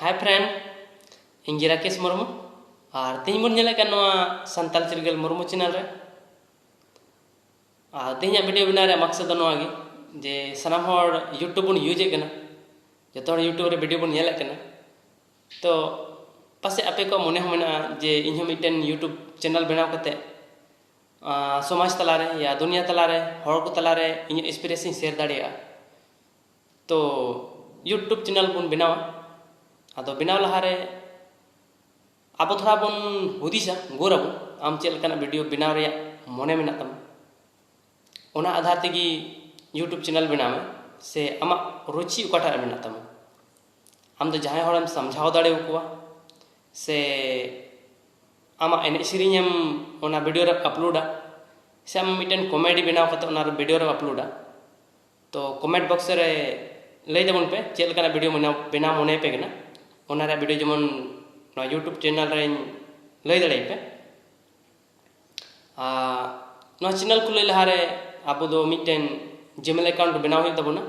Hi friend इंगे राकेश मुर्मू और तीन बन सानताल चिरगल मुर्मू चैनल रे तीन वीडियो बना रे मकसद गे जे सानाम यूट्यूब बन यूजे जो यूट्यूब रे वीडियो बन तो पासे आपे को मने होना जे इन मिटन यूट्यूब चैनल बनाव कते समाज तलारे या दुनिया तलारे हर को तलारे इन एक्सपीरियंस शेयर दाड़िया तो यूट्यूब चैनल बन बनावा आदो बनाव लहारे अब थोड़ा बन हुदिसा गोरब आम चलना वीडियो बनाव रे मने मेना तम ओना आधार तेगी यूट्यूब चैनल बनावे से आमा रुचि उकाटा मेना तम आम तो जहां हरम समझाव दाड़े उकुआ से आमा एने सिरिंगम ओना वीडियो रे अपलोडा से आम मिटन कॉमेडी बनाव कते ओना वीडियो रे अपलोडा तो कमेंट बॉक्स रे लई देबन पे चलना वीडियो बनाव मने पे गना ओना रे वीडियो जमन यूट्यूब चैनल रे लई दाड़े पे चैनल को लई लहारे अब दो मिटन जीमेल अकाउंट बनाव हुई तबना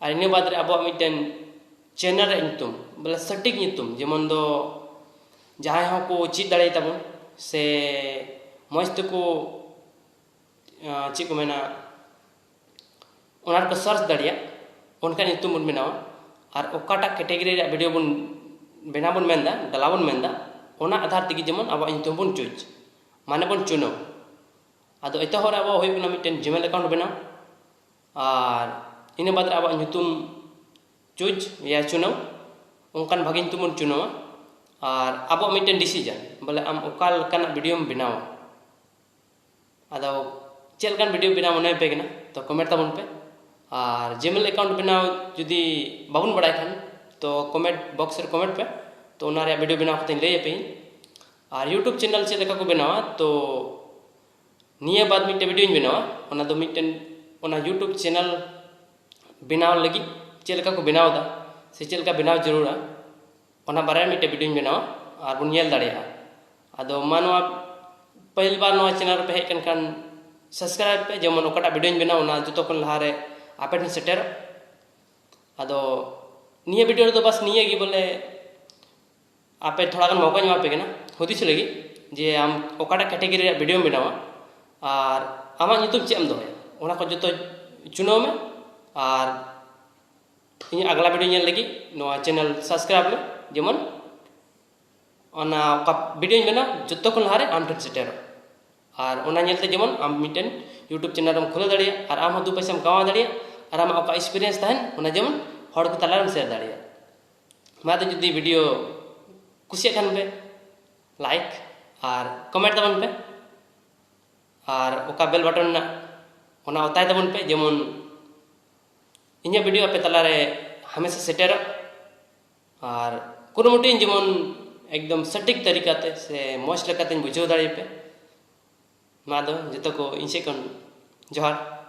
और इन बाद रे अब मिटन चैनल रे नितुम बोले सटीक नितुम जेमन दो जहां हो को चीज दाड़े तबन से मस्त को ची को मेना ओना को सर्च दाड़िया उनका नितुम बन बनावा और ओकाटा कैटेगरी रे वीडियो बन बेना बन मेंदा दला बन मेंदा ओना आधार तेगी जेमन अब नितुम बन चूज माने बन चुनो आदो एतो हर अब होय कना मिटन जीमेल अकाउंट बनाव और इन बाद अब नितुम चूज या चुनो उनकान भागी नितुम बन चुनो और अब मिटन डिसीजन बोले आम ओकाल काना वीडियो बनाव आदो चलकान वीडियो बनाव मने पे गना तो कमेंट तबन पे और जीमेल अकाउंट बनाव जुदी बाबुन बड़ाय खान तो कमेंट बॉक्स रे कमेंट पे तो ओना रे वीडियो बनाव कते लई पे और यूट्यूब चैनल से लेका को बनावा तो निया बाद मिटे वीडियो बनावा ओना दो मिटन ओना यूट्यूब चैनल बनाव लगी चलका को बनाव दा से चलका बनाव जरूरा ओना बारे मिटे वीडियो बनावा और बन नेल दाड़िया आदो मानवा पहली बार नवा चैनल पे हेकन खान सब्सक्राइब पे जेमन ओकाटा वीडियो बनाव ओना जतो कोन लहारे आपे ठन सेटर आदो निया वीडियो तो बस निया गी बोले आपे थोड़ा गन मौका ᱧᱟᱢ पे गना होदिस लगी जे आम ओकाटा कैटेगरी रे वीडियो बनावा और आमा नितुम चेम दोय ओना को जतो चुनाव में और इन अगला वीडियो नेल लगी नवा चैनल सब्सक्राइब में जेमन ओना का वीडियो बना जतो को लहारे आम ठन सेटर और ओना नेलते जेमन आम मिटन यूट्यूब चैनल हम खोले दाड़िया और आम दो पैसा कमा दाड़िया और आम ओका एक्सपीरियंस तहन ओना जेमन हर को तलार शेयर दाड़िया मा तो जुदी वीडियो कुसिया खान पे लाइक और कमेंट तबन पे और ओका बेल बटन ना ओना ओताय तबन पे जेमन इन्या वीडियो पे तलारे हमेशा सेटर और कुरुमुटी जेमन एकदम सटीक तरीका ते से मौज लेकाते बुझाव दाड़े पे मा दो जतो को इनसे कन जोहार।